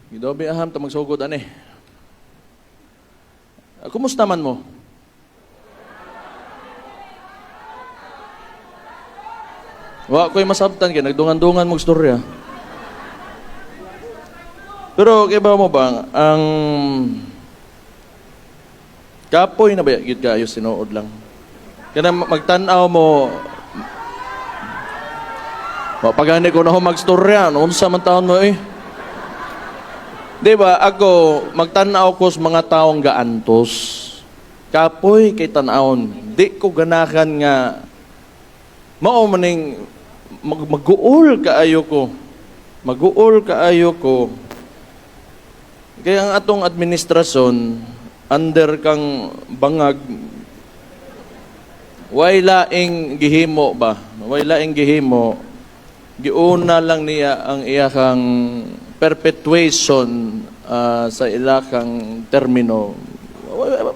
Gidobi aham ta magsugod ani. Kumusta man mo? Wa ko'y masabtan kay nagdungan-dungan mong storya. Pero kay ba mo bang ang kapoy na ba gid kayo sinuod lang. Kana magtan-aw mo wa pagani ko na ho magstorya unsa man taon mo eh. Di ba, ako, magtanaw ko sa mga taong gaantos. Kapoy kay tanawon. Di ko ganahan nga mao maning mag-uol kaayo ko. Mag-uol kaayo ko. Kaya ang atong administrasyon, under kang bangag, way laing gihimo ba? Way laing gihimo. Giuna lang niya ang iyakang perpetuation sa ilakang termino.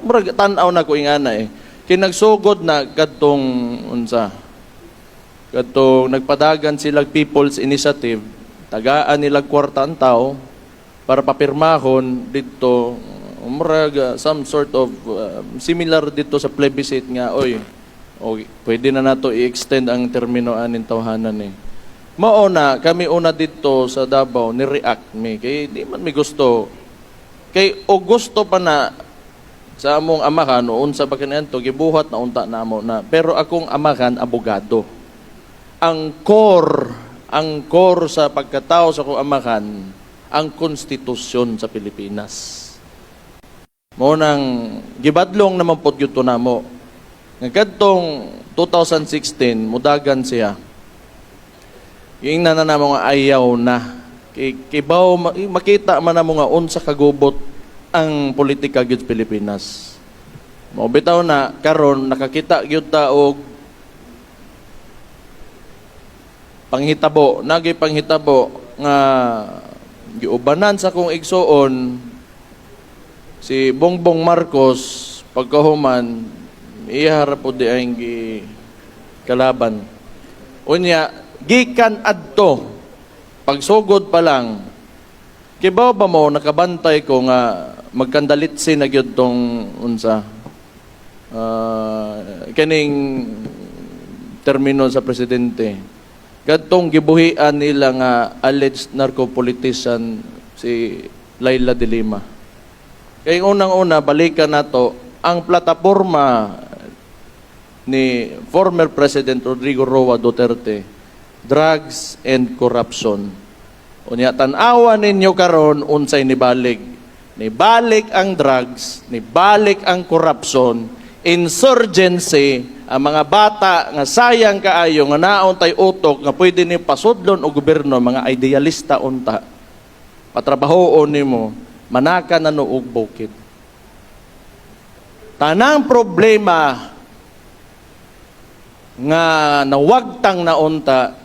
Murag tan-aw na ko ingana eh. Kinagsugod na kadtong unsa. Kadtong nagpadagan sila People's Initiative, tagaan nila kwarta ang tao para papirmahon dito murag some sort of similar dito sa plebiscite nga oy. Okay, pwede na nato i-extend ang termino anin tawhanan eh. Mauna, kami una dito sa Davao, ni-react mi. Kay di man mi gusto. Kay o gusto pa na sa among amahan, noon sa pagkanianto, gibuhat na unta na mo na. Pero akong amahan, abogado. Ang core sa pagkatao sa akong amahan, ang konstitusyon sa Pilipinas. Maunang, gibadlong naman po yun na mo. Nagkadtong 2016, mudagan siya. Yung na mga ayaw na. Kibaw, makita man na mga unsa kagubot ang politika gyud Pilipinas. Mao bitaw na karon nakakita gyud ta og panghitabo, nagay panghitabo nga giubanan sa kong igsuon si Bongbong Marcos pagkahuman iya ra pud di ang kalaban. Unya gikan adto pagsugod pa lang kibaw ba mo nakabantay ko nga magkandalitsin na gyud tong unsa kaning termino sa presidente kadtong gibuhian nila nga alleged narco-politician si Laila de Lima. Kay unang-una balikan nato ang plataporma ni former President Rodrigo Roa Duterte, drugs and corruption. Unya tan-awa ninyo karon unsay nibalik. Nibalik ang drugs, nibalik ang corruption, insurgency, ang mga bata nga sayang kaayo nga naon tay utok nga pwede ni pasudlon og gobyerno, mga idealista unta. Patrabahoon nimo, manaka na og bukid. Tanang problema nga nawagtang na unta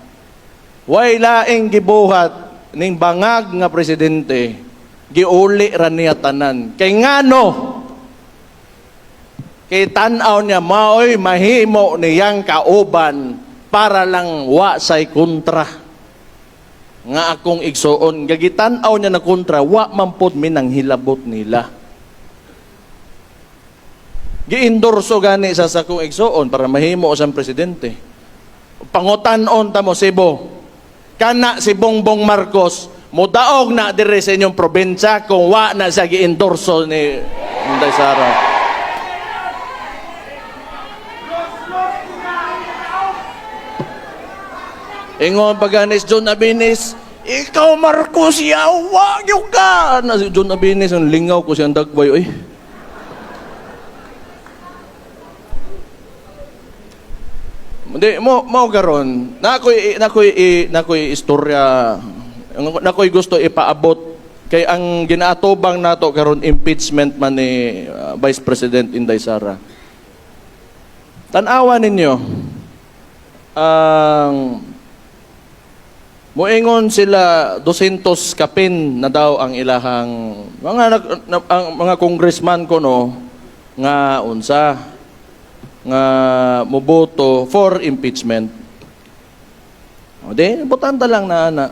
way laing gibuhat ning bangag nga presidente, giuli ra niya tanan. Kay ngano? Kay tan-aw niya maoy mahimo niyang kauban para lang wa say kontra. Nga akong igsuon, gagitan-aw niya na kontra, wa man pud minang hilabot nila. Giendorso gani sa sakong igsuon para mahimo sang presidente. Pangutan-on ta mo Cebu. Kana si Bongbong Marcos mudaog na dire sa inyong probinsya kung wa na sa giendorso ni Inday Sara. Ingon paganis John Abinis, ikaw Marcos yawa yung ka. Na si John Abinis ang lingaw ko siyang dagboy oy. Hindi mo karon nakoy istorya nakoy gusto ipaabot kay ang ginaatubang nato karon impeachment man ni Vice President Inday Sara. Tan-awa ninyo ang moingon sila 200 kapin na daw ang ilahang mga congressman ko no nga unsa nga moboto for impeachment. O di, butanta lang na ana.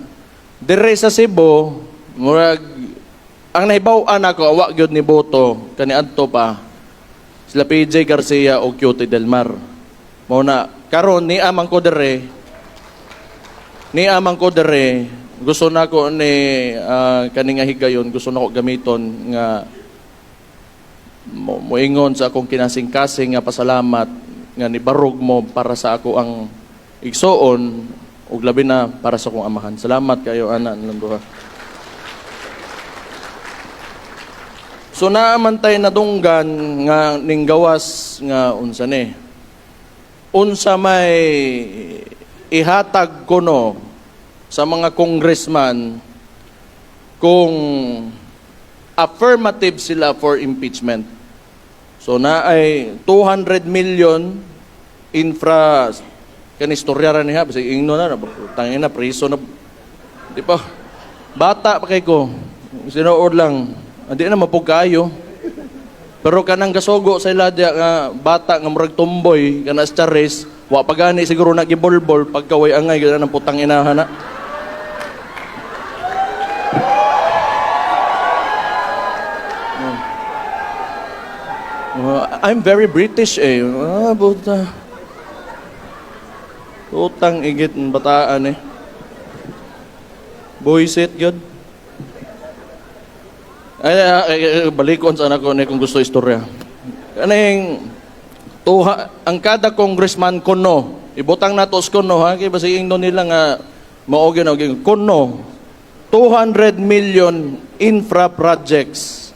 Dire sa Cebu, murag ang nahibaw-an ako, awa gyud ni Boto, kaniadto pa, sila PJ Garcia o Cutie Del Mar. Mao na, karon ni amang ko dere, gusto na ko ni kaning nga higayon, gusto na ko gamiton nga moingon sa akong kinasing-kasing nga pasalamat nga nibarog mo para sa ako ang igsoon ug labi na para sa akong amahan. Salamat kayo ana ng duha. So naaman tayo nadunggan nga ning gawas nga unsa ni. Unsa may ihatag kuno sa mga congressman kung affirmative sila for impeachment. So na ay 200 million infra kanistorya ra niya basi ingno na tangin na priso na di pa bata pa kay ko sinuod lang hindi na mapug kayo pero kanang gasogo sa iladya nga bata nga murag tumboy kana sa charis wa pagani siguro nagibolbol pagkaway angay gid nang putang inahan na. I'm very British eh. Buta. Utang igit ng bataan eh. Buisit yun. Balikon sa anak ko kung gusto istorya. Kaning ang kada congressman kuno, ibutang natos kuno ha, kaya basta ingno nila nga maogin kuno, 200 million infra projects.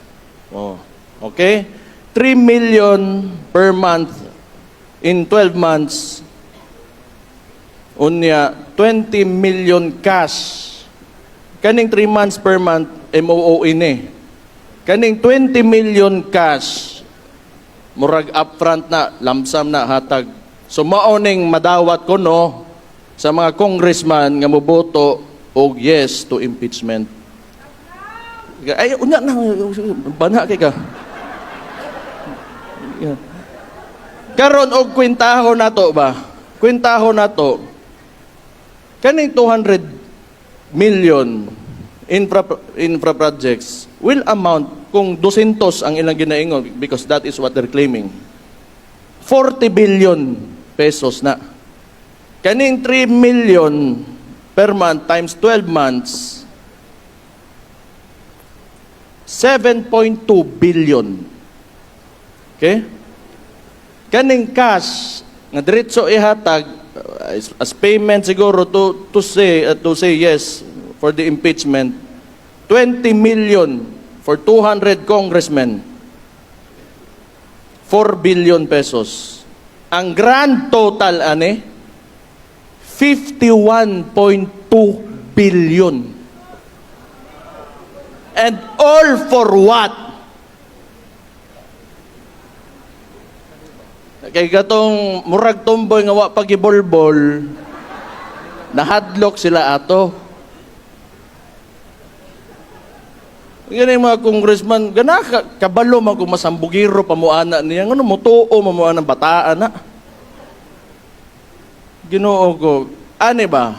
Oh, okay? 3 million per month in 12 months. Unya, 20 million cash. Kaning 3 months per month, MOO ini. Kaning 20 million cash, murag upfront na, lamsam na, hatag. So, maoning madawat ko, no, sa mga congressman nga moboto og yes to impeachment. Ay, unya na, bana kay ka. Yeah. Karon og kwentaho nato ba? Kwentaho nato. Kaning 200 million infra projects will amount kung 200 ang ilang ginaingon because that is what they're claiming. 40 billion pesos na. Kaning 3 million per month times 12 months 7.2 billion. Okay? Kaning cash nga diretso ihatag as payment siguro to say yes for the impeachment 20 million for 200 congressmen 4 billion pesos. Ang grand total ane 51.2 billion. And all for what? Kay gatong murag tumboy nga wa pagibolbol, nahadlok sila ato. Yan yung mga congressman, gana kabalo man kung masambugiro pamuana niya, ano mutuo mamuana ng bataan na. Ginoo ko, ani ba?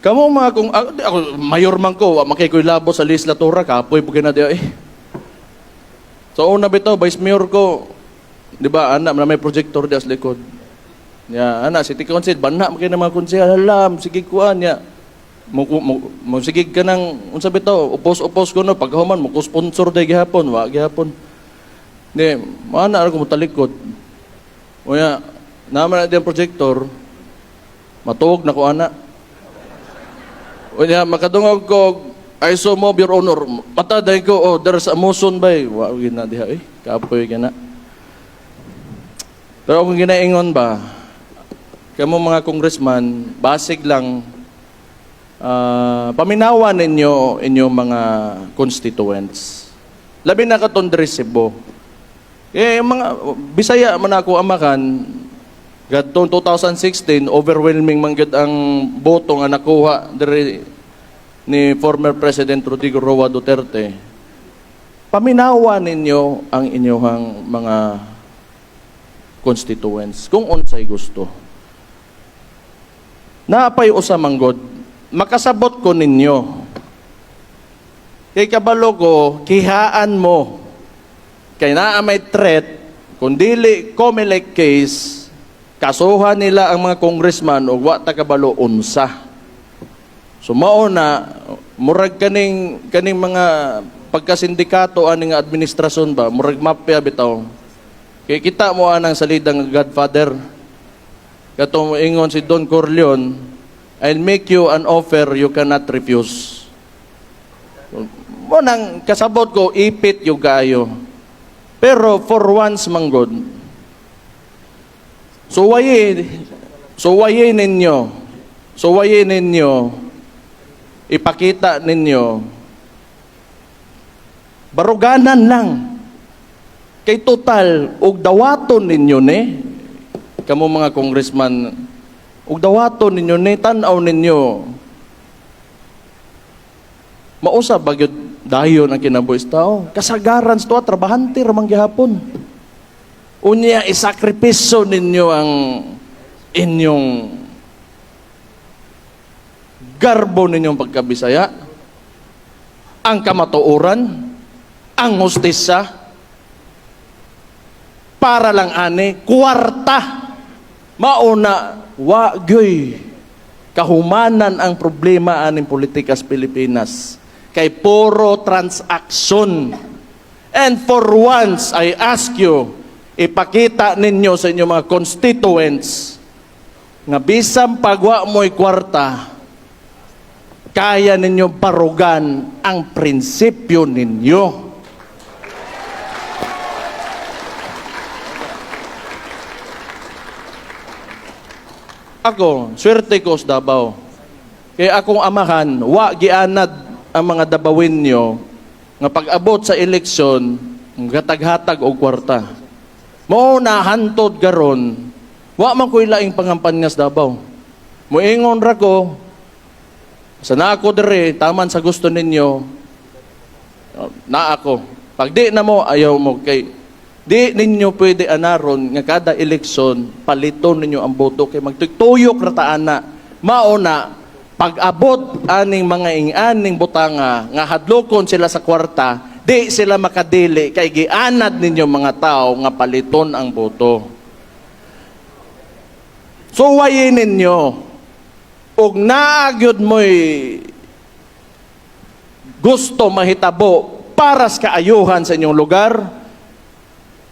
Kamu mga kung, ako mayor man ko, makikoy labo sa legislatura, kapoy po na diya eh. So una bitaw vice mayor ko, di ba, anak na may projector di as likod. Ya, anak city council bana kay na mga konsehal alam sige kuan ya. Mo sige ka nang unsa bitaw, upos ko no paghuman mo ko sponsor day gihapon, wa gihapon. Ni, mana ra ko mutalikod. Unya, naman na diyang projector, matuog na ko anak. Unya, makadungog ko, I so move your honor. Mataday ko, oh, there's a motion ba? Wow, gina diha eh. Kapoy gina. Pero kung ginaingon ba, kamo mga congressman, basig lang paminawan ninyo inyong mga constituents. Labi na katon diri Cebu. Mga Bisaya man ako amakan, gadtong 2016 overwhelming man gid ang boto nga nakuha diri ni former President Rodrigo Roa Duterte. Paminawan ninyo ang inyong mga constituents kung unsay gusto. Naapay usa manggod makasabot ko ninyo. Kay kabalo ko, kihaan mo. Kay naa may threat, kung dili COMELEC case, kasuhan nila ang mga congressman o wa ta kabalo unsa. So mauna, murag kaning mga pagkasindikato aning administrasyon ba, murag mapya bitaw. Kay kita mo anang salidang Godfather. Katong ingon si Don Corleone, I'll make you an offer you cannot refuse. Mo nang kasabot ko, ipit yung kayo. Pero for once, manggod, suwayin ninyo, ipakita ninyo, baruganan lang. Kay total, og dawaton ninyo ni, kamo mga congressman, og dawaton ninyo ni, tanaw ninyo, mausa bagyod dayon ang kinabuhis tao. Kasagaran sa trabahante ramang gihapon. Unya isakripisyo ninyo ang inyong garbo ninyong pagkabisaya, ang kamatuoran, ang hustisya, para lang ani, kwarta. Mauna, wagyoy, kahumanan ang problema aning politika sa Pilipinas. Kay puro transaksyon. And for once, I ask you, ipakita ninyo sa inyong mga constituents nga bisang pagwa mo'y kwarta, kaya ninyo barugan ang prinsipyo ninyo. Ako, swerte ko sa Davao. Kaya akong amahan, wa gianad ang mga Dabawin nyo nga pag-abot sa eleksyon, gatag-hatag o kwarta. Mo na hantod garon, wa man ko'y laing pangampan nga sa Davao. Muingon ra ko, sana ako dire, taman sa gusto ninyo, na ako. Pag di na mo, ayaw mo kay, di ninyo pwede anaron nga kada eleksyon, paliton ninyo ang boto kay magtuyok rataan na. Mauna, pag-abot aning mga ing-aning butanga nga hadlokon sila sa kwarta, di sila makadili kay gianad ninyo mga tao nga paliton ang boto. So wayin ninyo ug naagyod mo'y gusto mahitabo para sa kaayuhan sa inyong lugar,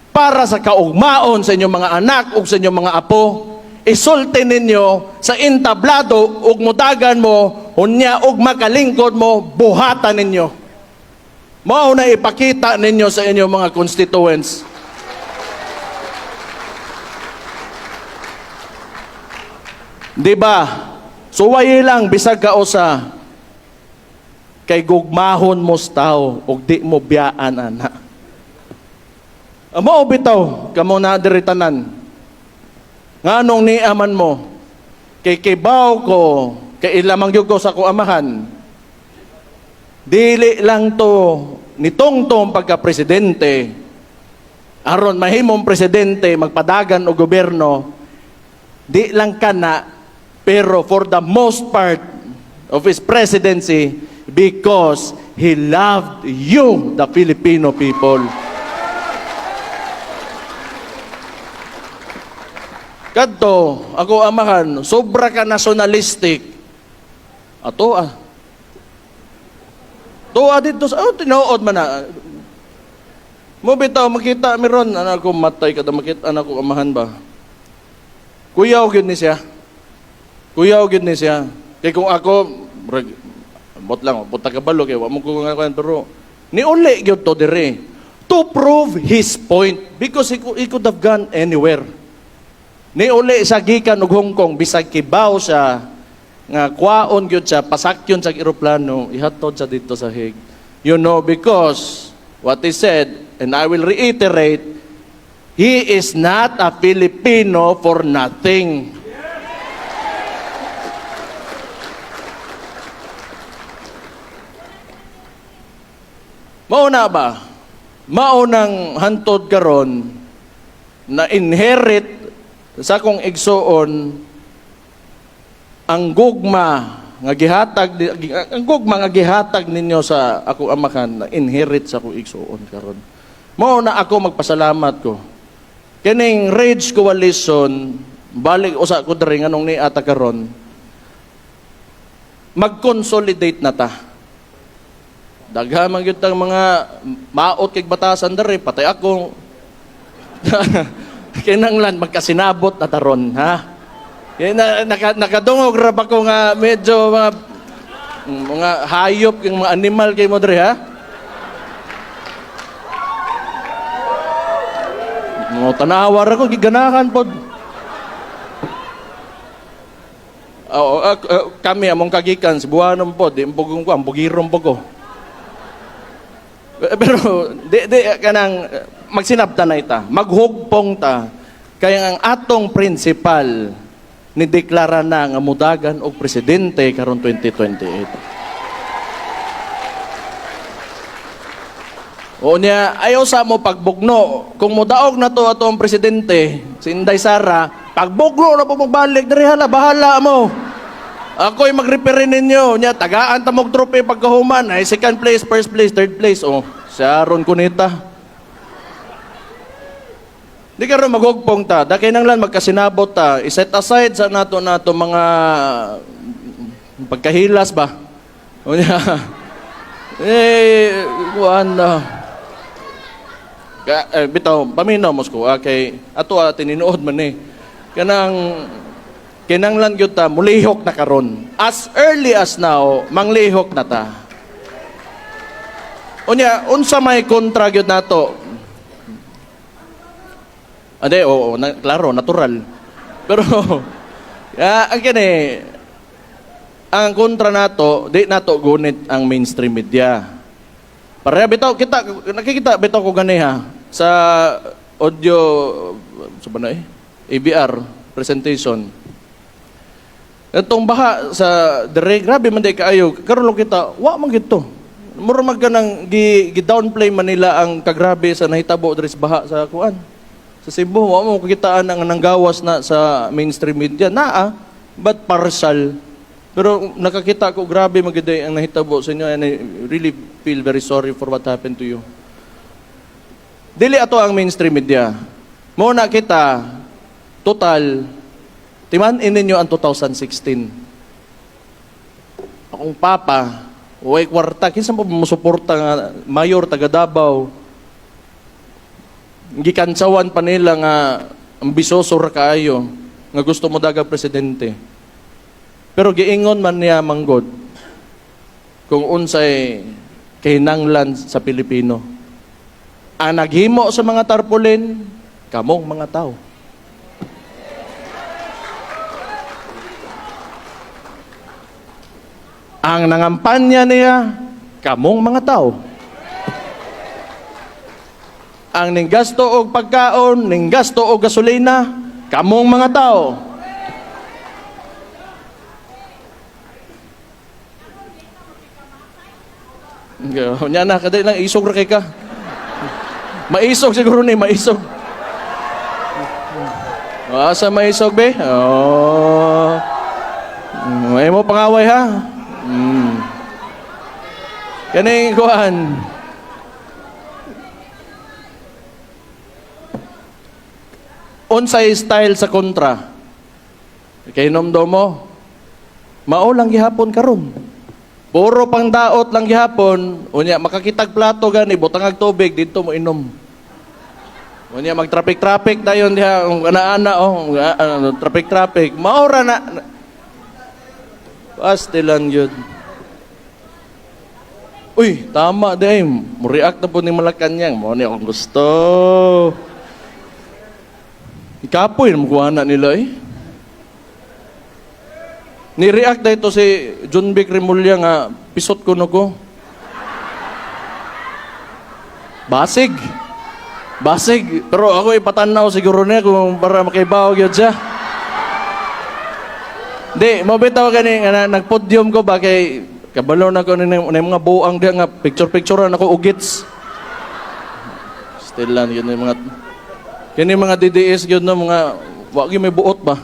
para sa kaugmaon sa inyong mga anak ug sa inyong mga apo, isulti ninyo sa entablado ug mudagan mo unya ug makalingkod mo, buhatan ninyo. Mao na ipakita ninyo sa inyong mga constituents. Di ba? Suwayi lang bisag ka usa kay gugmahon mo sa tao ug di mo biyaan ana. Mao bitaw kamo na diri tanan. Nganong niaman mo, kay kibaw ko, kay ilamang yun ko sa kuamahan, dili lang to, nitong pagka-presidente, aron mahimong presidente, magpadagan o gobyerno, di lang kana, pero for the most part of his presidency, because he loved you, the Filipino people. Kadto, ako amahan, sobra ka nationalistic. Ato ah. Tuwa dito sa, tinuod man na. Mo bitaw, makita meron, anak ko matay kada makita, anak ko amahan ba? Kuyaw gyud ni siya. Kuyaw gyud ni siya. Kay kung ako, bot lang, punta ka balo, kaya wa mo ko nga pero, niuli gyud to dire. To prove his point, because he could have gone anywhere. Niuli sa gikan og Hong Kong bisag kibaw siya nga kwaon gyud siya pasakyon sa eroplano ihatod sa dito sa Hague. You know, because what he said, and I will reiterate, he is not a Filipino for nothing. Mauna ba? Maunang hantod karon na inherit sa kong igsuon ang gugma nga gihatag ang gugma nga gihatag ninyo sa akong amahan na inherit sa akong igsuon karon. Mao na ako magpasalamat ko. Kining Rage Coalition balik usa ko diri nganong ni ata karon mag-consolidate na ta. Daghan man gyud tang mga maot kay batasan diri patay ako. Kinanglan magkasinabot na taron ha. Kaya nakadungog ra ba ko nga medyo mga hayop yung mga animal kay mo dre ha? Mo tanawar ako giganahan pod. Kami among kagikan si buwanon pod, di mbugong ko, ambugiron po ko. Pero di kanang magsinabta na ita, maghugpong ta kaya ang atong principal ni deklara na nga mudagan og presidente karon 2028. O niya, ayaw sa mo pagbugno. Kung mudaog na to atong presidente, si Inday Sara, pagbugno na po magbalik, dari hala, bahala mo. Ako'y mag-referee ninyo. Niya, tagaan tamog trophy pagkahuman. Ay, second place, first place, third place. O, siya ron kunita. Di ka rin maghugpong ta. Dakay nang lang magkasinabot ta. I-set aside sa nato mga pagkahilas ba? O niya. Kuhan na. Bitaw, paminaw mo ko. Kay ato tininood man eh. Kinanglan gyud ta mulihok na karon. As early as now, manglihok na ta. Unya, unsa may kontra gyud nato? Ade, klaro, natural. Pero, ang kini, ang kontra nato, di nato gunit ang mainstream media. Pareha bitaw, nakikita bitaw ko gani ha, sa audio, sa ba na ABR presentation. Itong baha sa dire, grabe man di kaayo, karon lang kita, wa man gito. Mura mag ganang gi-downplay man nila ang kagrabe sa nahitabo diri sa baha sa kuan. Sa Cebu, wa mo kakitaan ang nanggawas na sa mainstream media. But partial. Pero nakakita ko, grabe magiday ang nahitabo sa inyo and I really feel very sorry for what happened to you. Dili ato ang mainstream media. Muna kita, total, timanin ninyo ang 2016. Akong papa, uway kwarta, kinsa mo musuporta nga mayor taga Davao, gikansawan pa nila nga ambisoso ra kaayo nga gusto mo daga presidente. Pero giingon man niya manggod kung unsay kinahanglan sa Pilipino. Ang naghimo sa mga tarpaulin, kamong mga tao. Ang nangampanya niya, kamong mga tao. Ang ninggasto og pagkaon, ninggasto og gasolina, kamong mga tao. Nya na kaday lang isog ra kay ka. Maisog siguro ni maisog. Asa maisog be? May mo pangaway ha. Kaning kuan. Unsay style sa kontra. Kay nomdo mo. Mao lang gihapon karon. Puro pang daot lang gihapon, unya makakitag plato gani butang ag tubig dito mo inom. Unya mag-traffic dayon diha ana-ana traffic. Maura na pastilan yun. Uy, tama day. Mo-react na po ni Malacanang. Mo ni akong gusto. Ikapoy na magkuhanan nila eh. Ni-react na ito si John Vic Remulla nga pisot ko no ko. Basig. Pero ako ipatanaw siguro niya kung para makibaw yun siya. Di, mabitaw gani nga nagpodium ko ba kay kabalo na ko na mga buang diya nga picture-picturean ako ugits. Still lang yun yung mga DDS yun na mga wag yung may buot ba.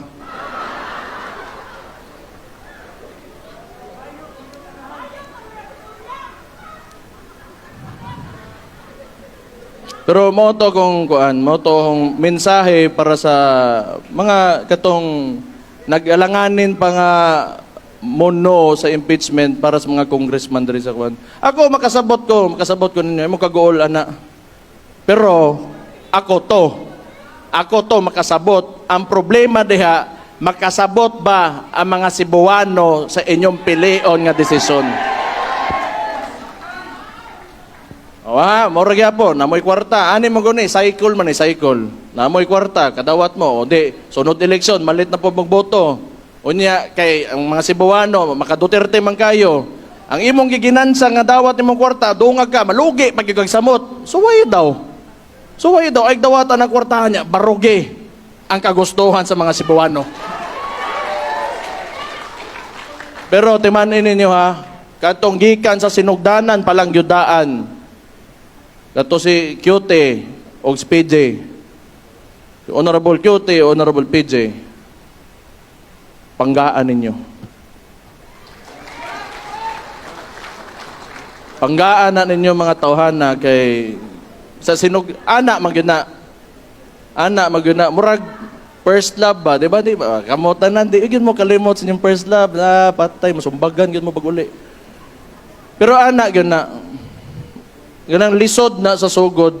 Pero mo to kung kuan, mo to kung mensahe para sa mga katong nag-alanganin pa nga mono sa impeachment para sa mga congressman diri sa kuan. Ako makasabot ko ninyo, mo kagool ana. Pero ako to makasabot. Ang problema diha, makasabot ba ang mga Cebuano sa inyong pilion nga desisyon? Mora gyapon, namoy kwarta. Ani mo guni, cycle man cycle. Namoy kwarta, kadawat mo. O di, sunod eleksyon, malit na po magboto. Unya, kay ang mga Cebuano, maka-Duterte man kayo. Ang imong giginansa nga dawat imong kwarta, dungag ka, malugi, pagkikag samot. Suway daw, ay dawatan ang kwartahan niya, barugi ang kagustuhan sa mga Cebuano. Pero timanin ninyo ha, katong gikan sa sinugdanan palang yudaan. Dato si QT o PJ. Si Honorable QT o Honorable PJ. Panggaan ninyo. Panggaan na ninyo mga tawhana kay sa ana magyuna murag first love ba, di ba? Kamutan na, di gyud mo kalimot sa inyong first love na patay masumbagan gyud mo pag-uli. Pero ana gyud na ganang lisod na sa sugod,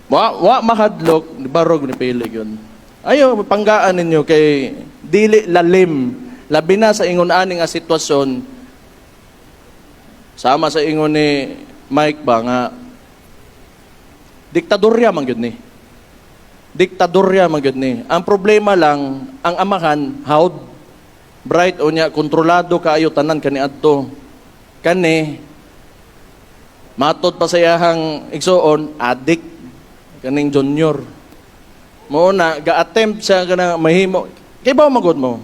wa mahadlok, barog ni pili yun. Ayo, panggaan ninyo kay dili lalim, labi na sa ingon ani nga sitwasyon, sama sa ingon ni Mike ba nga, diktadorya man gyud ni. Diktadorya man gyud ni. Ang problema lang, ang amahan, hawd, bright o niya, kontrolado kaayo tanan kaniadto. Kani, matod pa sa iyahang igsoon, adik, kaning junior. Muna, ga-attempt siya ka na mahimo. Kaya ba magod mo?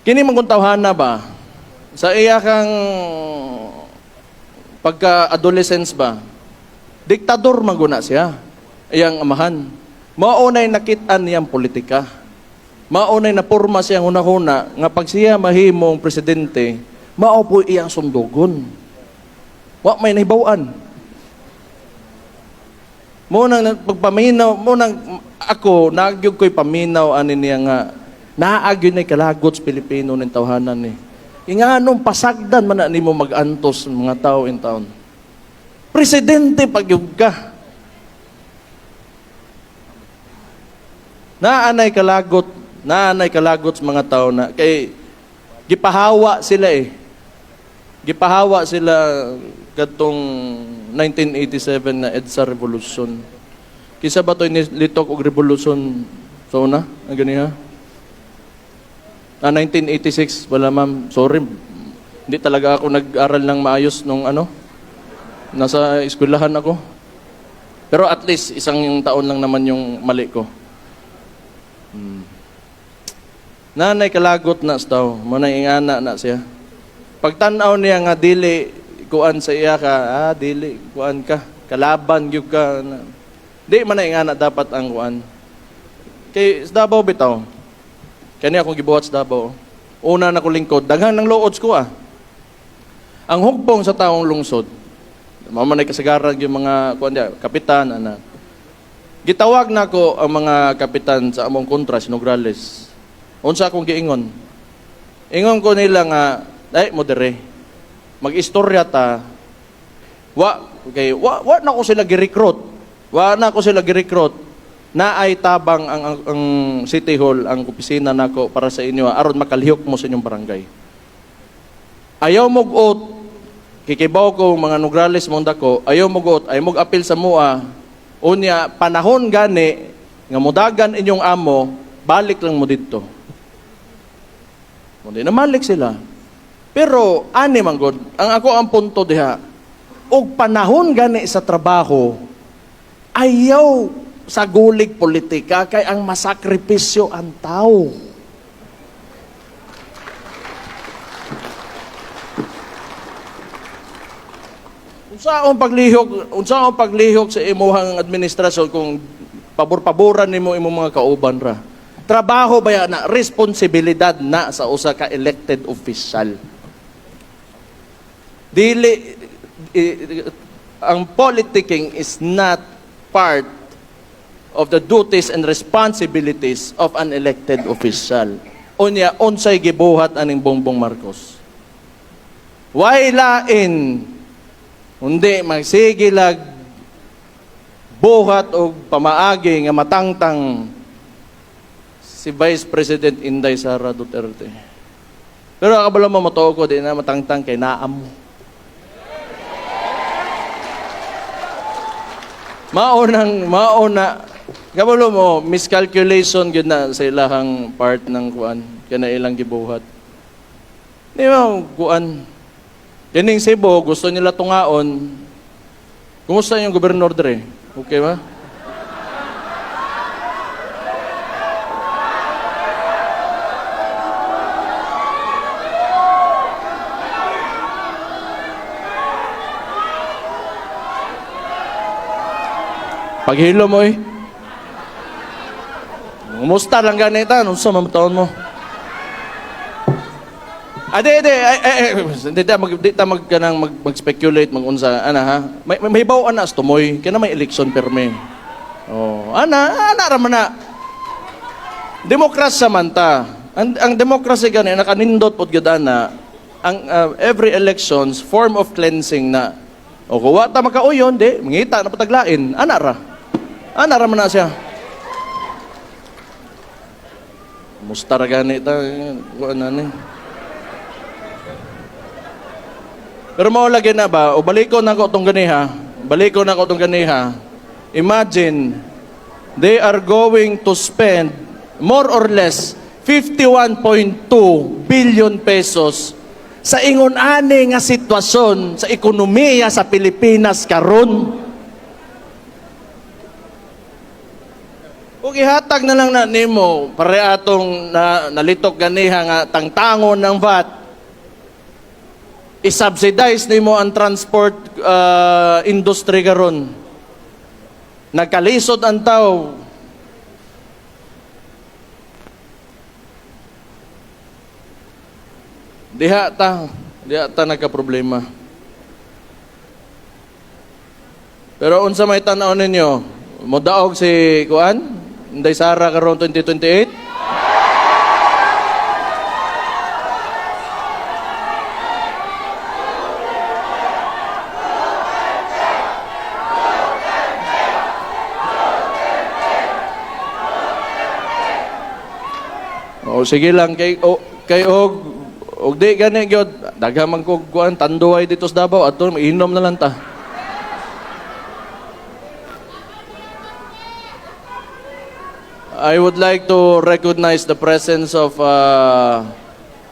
Kini maguntawhana ba? Sa iyakang pagka-adolescence ba? Diktador maguna siya. Iyang amahan. Maunay nakitaan niyang politika. Maunay na porma siyang hunahuna nga pag siya mahimong presidente, maupo iyang sundugon. Wa may nahibawan. Munang pagpaminaw, munang ako, nagyog ko'y paminaw ani niya nga, naagyo na kalagot sa Pilipino ng tawhanan ni. Nga nung pasagdan man na nimo mag-antos mga tao in town. Presidente pagyug ka. Naanay kalagot sa mga tao na, kay gipahawa sila eh. Gipahawa sila katong 1987 na EDSA Revolution. Kisa ba ito'y nilitok og revolution sa una? Ang ganiha? 1986, wala ma'am. Sorry, hindi talaga ako nag-aral ng maayos nung nasa eskwelahan ako. Pero at least, isang taon lang naman yung mali ko. Nanay kalagot na sa tao. Manay ingana na siya. Pagtanaw niya nga dili kuan sa iya ka, dili kuan ka, kalaban gyud ka. Di man nga na dapat ang kuan. Kay sa Davao bitaw. Kani akong gibuhat sa Davao. Una na ko lingkod, daghan ng loods ko Ang hugbong sa taong lungsod. Mamanay kasagaran yung mga kuan dia, kapitan ana. Gitawag na ko ang mga kapitan sa among kontra si Nograles. Unsa akong giingon? Ingon ko nila nga, modere. Mag-istorya ta. Wa na ko sila gi-recruit. Na ay tabang ang City Hall, ang opisina nako para sa inyo aron makalihok mo sa inyong barangay. Ayaw mo guot, kikibaw ko mga Nograles mong dako, ayaw mo guot, ayaw mo apil sa mua, unya panahon gani nga mudagan inyong amo, balik lang mo dito. Hindi na malik sila. Pero, ani man god, ang punto diha, og panahon gani sa trabaho, ayaw sa gulig politika, kay ang masakripisyo ang tao. Unsa ang paglihok sa imuhang administrasyon kung pabor-paboran nimo imong mga kauban ra? Trabaho ba na responsibilidad na sa usa ka elected official? Dili ang politicking is not part of the duties and responsibilities of an elected official. Unya, unsay gibuhat aning Bongbong Marcos. Why lain, hindi magsigilag buhat o pamaagi nga matangtang si Vice President Inday Sara Duterte. Pero kabalo mo matuo ko, di na matangtang kay naam mo. Mauna, kabalo mo, miscalculation yun na sa ilahang part ng kuan, kaya ilang gibuhat. Di ba, kuan, kining Cebu, gusto nila tungaon, kumusta yung gobernador dre? Okay ba? Paghilo mo eh. Kumusta lang ganita? Anong sa mamataon mo? Hindi ta mag-speculate, mag-unsa. Ana ha? May bawaan na tumoy. Kaya na may election perme. Oh, ana raman na. Demokrasya man ta. Ang demokrasya gani, nakanindot pod gudana, ang every elections, form of cleansing na. O kuwa ta makauyon, di, mangita na pataglain. Ana raman na siya. Mustar gani ta. Ano ni? Pero maulagi na ba? O baliko na ko itong ganiha. Imagine, they are going to spend more or less 51.2 billion pesos sa ingon-ani nga sitwasyon sa ekonomiya sa Pilipinas karon. Kung ihatag na lang na nimo, pare atong nalitok ganiha nga tangtangon ng VAT, i-subsidize nimo ang transport industry karon. Nagkalisod ang tao. Diha ta nagka-problema. Pero unsa may tan-aw ninyo? Modaog si kuan? Inday Sara karon 2028? O sige lang kay og di gani gyud daghang man kog kuan tanduay dito sa Davao adto inom na lang ta. I would like to recognize the presence of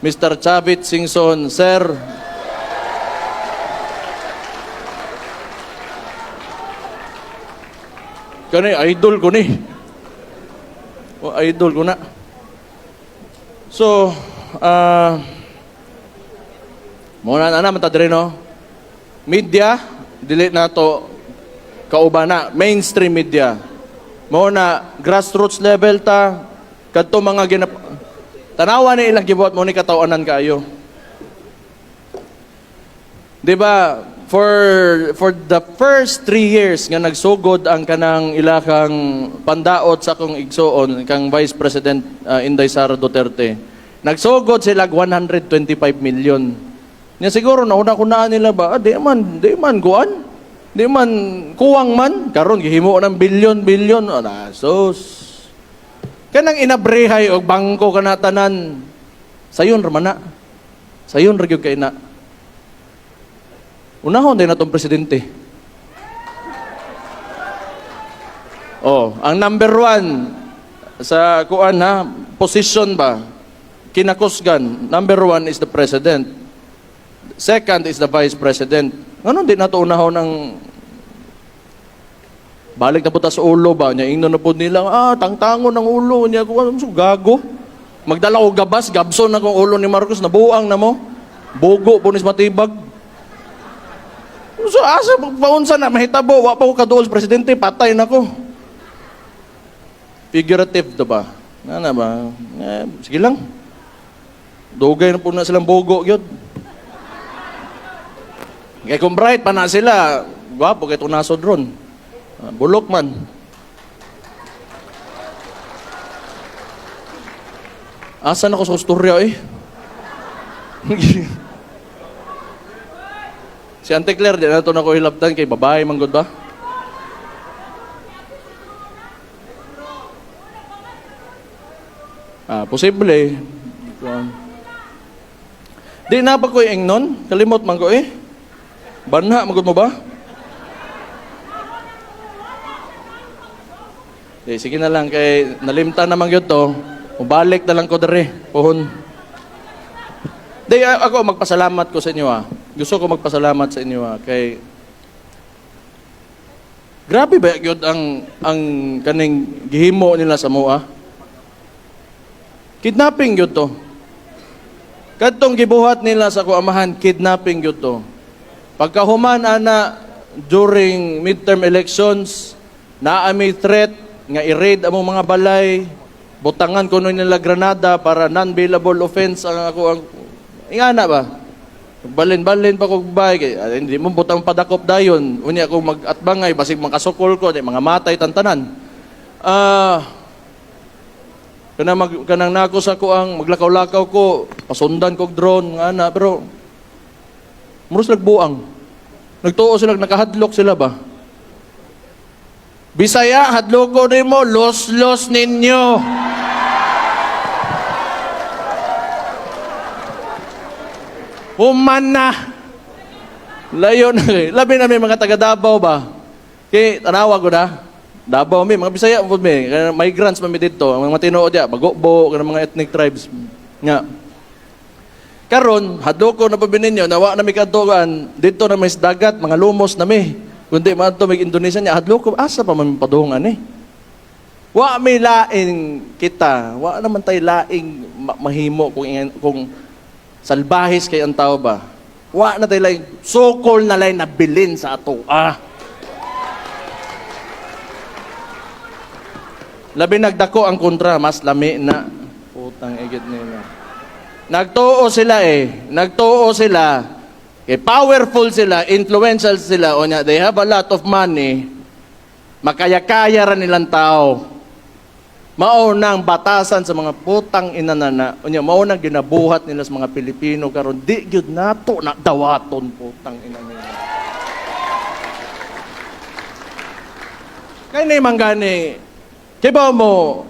Mr. Chavit Singson, sir. Kani idol ko ni. O idol ko na. So, muna na naman tadre, no? Media, dili na to kauban na, mainstream media. Muna, grassroots level ta, kadto mga tanawa ni ilang gibuhat mo ni katawanan kaayo. Diba, for the first 3 years nga nagsugod ang kanang ilahang pandaot sa akong igsoon, kang Vice President Inday Sara Duterte, nagsugod sila 125 million. Nya siguro nauna-kunaan nila ba, di man kuwang man, karon gihimo ng bilyon, sos. Kanang inabrehay og bangko kanatanan, sayon ramana. Sayon ra gyud kay na. Unahon din na itong presidente. Ang number 1 sa kuan ha, position ba, kinakusgan, number 1 is the president. Second is the vice president. Ano din na ito unahon ng balik na puta sa ulo ba? Nya ingno na po nila, tangtangon ng ulo niya. So, gago. Magdala ko gabas, gabson na kong ulo ni Marcos, nabuang na mo. Bogo, punis matibag. So, asa paunsa na, mahitabo, wa pa ko kaduol presidente, patay na ko. Figurative, diba? Nga ba? Sige lang. Dugay na po na silang bogo, yun. Kaya kung bright pa na sila, gwapo, kaya tunasod ron. Bulok man. Asan ako sa istorya eh? Si Auntie Claire, di na ito na ko hilabtan kay babae, manggod ba? Posible. Di na pa ko yung nun? Kalimot man ko eh. Banha, manggod mo ba? Sige na lang, kay nalimta naman yun to. Mubalik na lang ko dere, puhon. Ako magpasalamat ko sa inyo Gusto ko magpasalamat sa inyo kay grabe ba yun ang kaning gihimo nila sa mua? Kidnapping yun to. Kadtong gibuhat nila sa kuamahan, kidnapping yun to. Pagkahuman ana during midterm elections, naami threat nga i-raid among mga balay, butangan kuno nila granada para non-bailable offense ang ako ang ingana ba? Balin-balin pa ko bay kay hindi mo butang padakop dayon. Unya ako mag-atbangay basig makasukol ko, mga matay tantanan. Kanang nako sa ko ang maglakaw-lakaw ko, pasundan ko drone nga na, pero muros nagbuang. Nagtuo sila, nakahadlok sila ba? Bisaya, hadloko nimo, los-los ninyo. Human na. Layo na. Labi na may mga taga Davao ba? Kaya tanawa ko na. Davao may mga Bisaya po may. Migrants pa may dito. Ang mga tinuod ya, Bagokbo, mga ethnic tribes. Nga. Karon, hadloko na pabinin nyo, nawa na may katugan, dito na may dagat, mga lumos na may. Kundi mga ito, may Indonesia niya, hadloko, asa pa may padungan eh. Wa may laing kita, wa naman tayo laing mahimo kung salbahis kay ang tao ba. Wa na tayo laing, sokol na laing nabilin sa ato. Labi nagdako ang kontra, mas lami na. Putang igit nila. Nagtuo sila. Kay powerful sila, influential sila, o niya, they have a lot of money, makaya-kaya rin nilang tao. Maunang batasan sa mga putang inanana, o niya, maunang ginabuhat nila sa mga Pilipino, karon di gyud nato na dawaton putang inanana. Kaya na manggani, kibaw mo,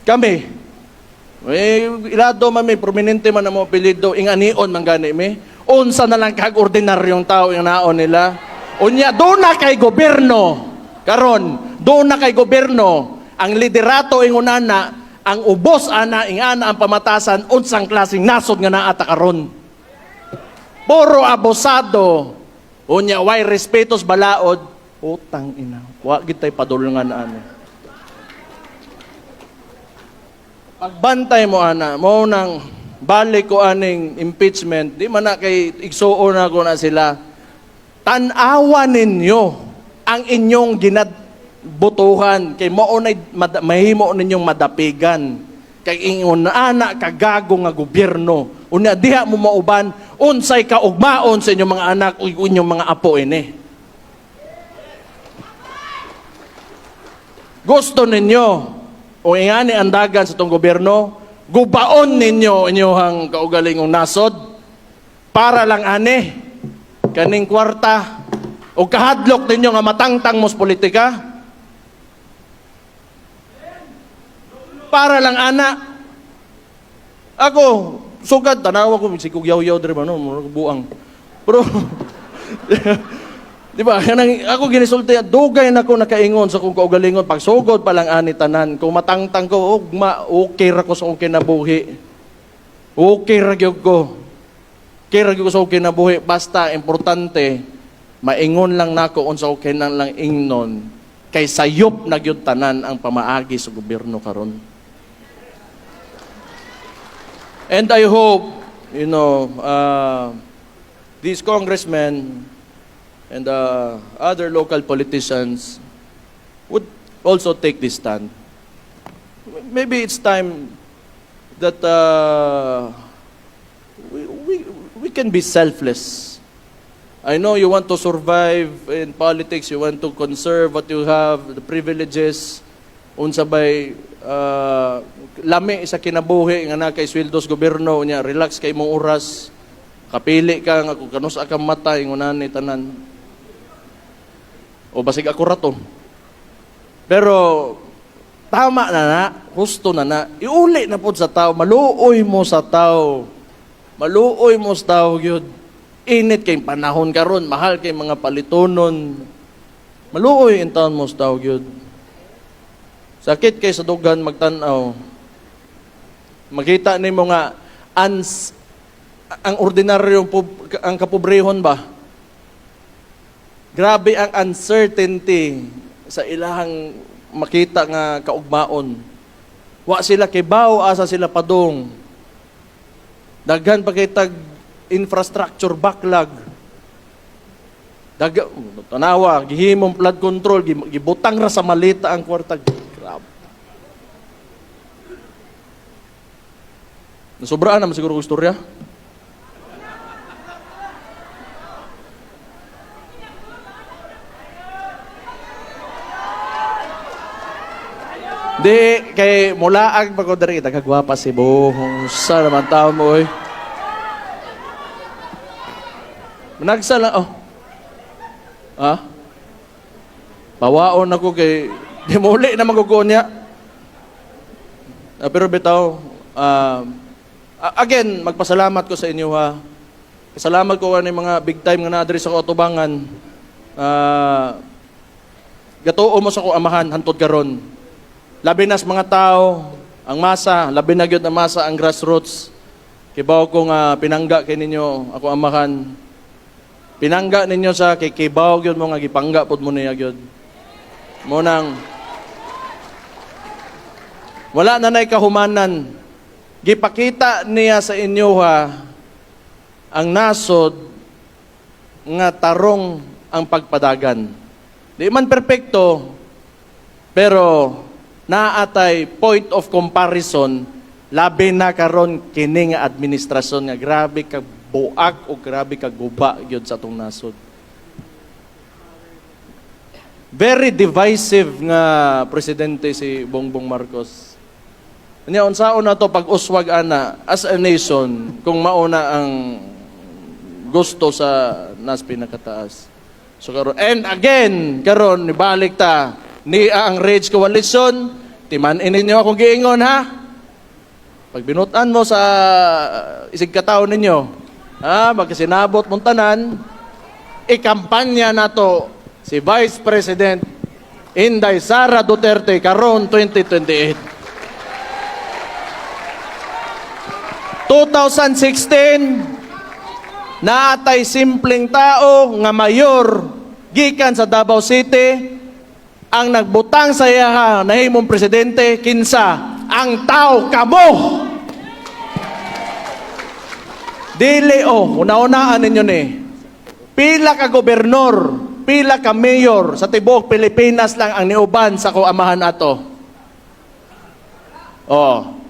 kami, ilado man may prominente man ang mga apelido, inganion man gani mi. Unsa na lang kag ordinaryong tao yung naon nila. Unya, doon na kay gobyerno. Karon, doon na kay gobyerno. Ang liderato ingunana, ang ubos ana, ingana ang pamatasan, unsang klaseng nasod nga naata karon. Puro abosado. Unya, why respetos balaod. Utang ina. Wa gid tay padulungan ano. Pagbantay mo ana, mo nang balik ko aning impeachment, di man na kay igsuo na ko na sila. Tan-awa ninyo ang inyong ginadbutuhan kay mao nay mahimo ninyong madapigan. Kay ingon ana kagago nga gobyerno. Unya diha mo mauban unsay kaugmaon sa inyong mga anak ug inyong mga apo ini. Gusto ninyo o ingani andagan sa itong gobyerno, gubaon ninyo inyong kaugalingong nasod para lang kaning kwarta o kahadlok ninyo nga matangtang mos politika para lang ako sugad tanawa ko sikog yaw-yaw diri ba no buang pero di ba? Ako ginisulti, dugay na ko nakaingon sa kong kaugalingon. Pag sugod pa lang tanan. Kung matangtang ko, okay ra ko sa okay na buhi. Okay ra gyud ko. Okay ra gyud ko sa okay na buhi. Basta, importante, maingon lang nako unsa okay na lang ingnon. Kay sayop na gyud tanan ang pamaagi sa gobyerno karon. And I hope, these congressmen and other local politicians would also take this stand. Maybe it's time that we can be selfless. I know you want to survive in politics, you want to conserve what you have, the privileges, unsa bay lami sa kinabuhi nga na kay sweldos gobyerno nya, relax kay imong oras, kapili ka nga kung kanusa ka matay ngunan ni tanan. O basig ako rato. Pero tama na, husto na, iuli na po sa tao, maluoy mo sa tao. Maluoy mo sa tao, yun. Init kay panahon karon, mahal kay mga palitonon. Maluoy in taon mo sa tao, yun. Sakit kay sa dugan magtanaw. Makita ni mo nga, ang ordinaryong, ang kapobrehon ba? Grabe ang uncertainty sa ilahang makita nga kaugmaon. Wa sila kibaw, asa sila padong. Daghan pa kay tag infrastructure backlog. Tanawa, gihimong flood control, gibutang ra sa malita ang kwarta. Grabe. Nasobraan naman siguro ang istorya. Di, kay mulaag pa ko dari, nagkagwapa si Bohong. Sa naman tao mo, oy. Managsa lang, oh. Ha? Pawaon ako kay, di muli na maguguon niya. Pero bitaw, again, magpasalamat ko sa inyo, ha. Salamat ko ng mga big time nga na-address sa Otobangan. Gatuo mo sa ko amahan, hantod karon. Labi nas mga tao, ang masa, labi na gyud ang masa, ang grassroots. Kibaw ko nga pinangga kay ninyo, ako amahan. Pinangga ninyo sa kibaw gyud mo nga gipangga pud mo niya gyud. Mo nang wala na nay kahumanan. Gipakita niya sa inyo ha ang nasod nga tarong ang pagpadagan. Di man perpekto, pero naatay point of comparison, labi na karon kini nga administrasyon nga grabe ka buak o grabe ka guba gyud sa atong nasod. Very divisive nga presidente si Bongbong Marcos. Nya unsaon na to pag-uswag ana as a nation kung mauna ang gusto sa nas pinakataas. So karon and again karon nibalik ta ni ang Rage Coalition, timan-in ninyo akong giingon ha. Pag binutan mo sa isig kataon ninyo, ha, magkasinabot mong tanan, ikampanya na to si Vice President Inday Sara Duterte karon 2028. 2016, naatay simpleng tao nga mayor gikan sa Davao City, ang nagbutang sa iya nahimong presidente, kinsa ang tao kamo. Dili una-unaan ninyo ni. Pila ka gobernador, pila ka mayor sa tibuok Pilipinas lang ang niuban sa kuamahan ato.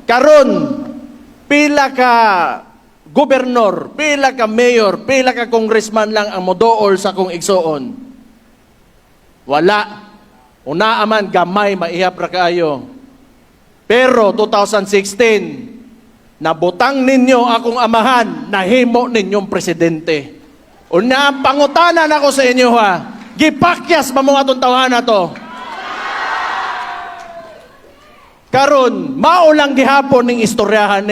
Karon pila ka gobernador, pila ka mayor, pila ka congressman lang ang modool sa kong igsoon. Wala. Unaaman, gamay, maihap ra kaayo. Pero 2016, nabutang ninyo akong amahan, nahimo ninyong presidente. Una, pangutanan ako sa inyo ha, gipakyas pa mga itong tawahan na to. Karon, maulang gihapon ning istoryahan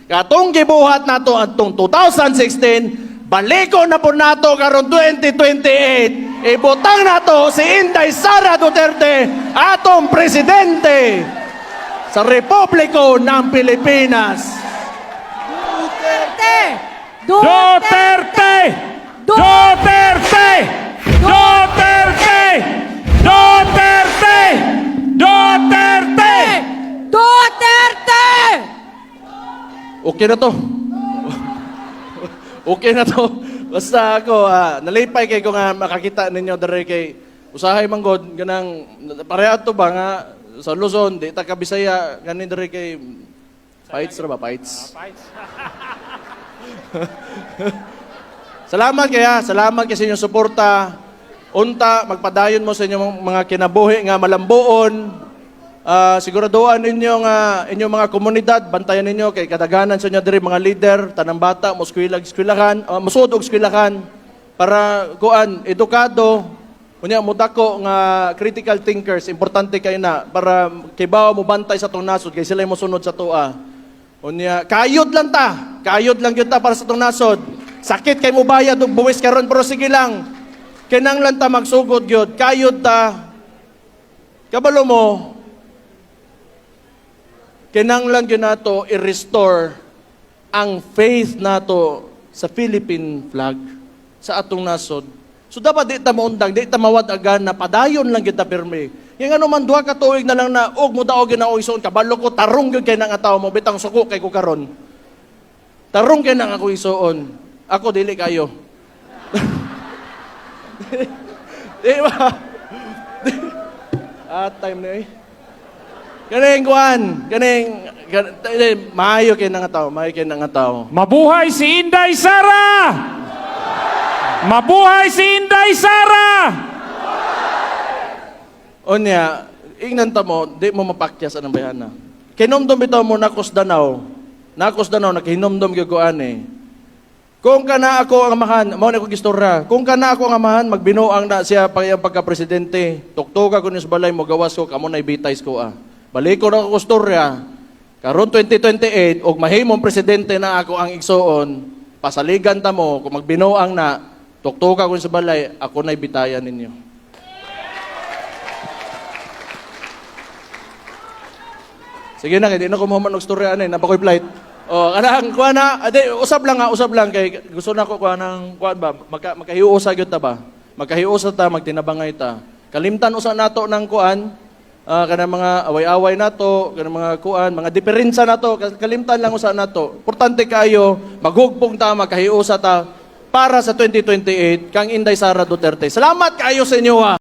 Katong gibuhat nato atong 2016, baliko na po nato karon 2028. Ibutang nato si Inday Sara Duterte, atong presidente sa Republiko ng Pilipinas. Duterte! Duterte! Duterte! Duterte! Duterte! Duterte! Duterte! Okay na to. Okay na to. Basta ako, nalipay kay ko nga makakita ninyo dari kay usahay manggod ganang pareha to ba nga sa Luzon, di ta ka Bisaya ganin dari kay fights ra ba fights. Salamat sa inyong suporta. Unta, magpadayon mo sa inyong mga kinabuhi nga malambuon. Siguraduhan ninyo nga inyong mga komunidad, bantayan ninyo kay kadaganan sa inyo diri mga leader, tanang bata, musud og eskwelahan para kuan edukado, unya mudako nga critical thinkers, importante kay na para kibaw mo bantay sa tong nasod kay sila mo sunod sa tua. Unya kayod lang gyud ta para sa tong nasod. Sakit kay mo bayad og buwis karon pero sige lang. Kinanglan ta magsugod gyud, kayod ta. Kabalo mo, kinanglan gyud nato i-restore ang faith nato sa Philippine flag sa atong nasod. So dapat di ta maundang, di ta mawad-agan na padayon lang gyud ta pirmi. Yang ano man duha ka tuig na lang na og mo daog na ison kabalo ko tarong gyud kay nang ataw mo bitang suko kay ko karon. Tarong kay nang ako isuon. Ako dili kayo. Di ba? Time na eh. Maayo kayo nga tao. Mabuhay si Inday Sara! Mabuhay si Inday Sara! Onya, ingnan ta mo, di mo mapakya sa nang bayana. Kinomdom bitaw mo nakos Danau, nakahinomdom gyud ko ani. Kung kana ako ang amahan, mao na ko gistorya. Kung kana ako ang amahan, magbinuang na siya pagka-presidente. Tuktuka ko ni sa balay mo gawas ko kamo nay bitay ko Balik ko na ko istorya. Karon 2028 og mahimong presidente na ako ang igsuon, pasaligan ta mo kung magbinuang na tuktuka ko ni sa balay, ako nay bitayan ninyo. Sige na, hindi na ko mahuman og istorya ani, napakoy flight. Kanang kuha na, usab lang kay gusto na ko kuha ng kuha ba, makahiusa gyud ta ba? Makahiusa ta, magtinabangay ta. Kalimtan usa nato ng kuan, kanang mga away-away nato, kanang mga kuan, mga diferensya nato, kalimtan lang usa nato. Importante kayo, maghugpong ta, makahiusa ta para sa 2028 kang Inday Sara Duterte. Salamat kayo sa inyo ha.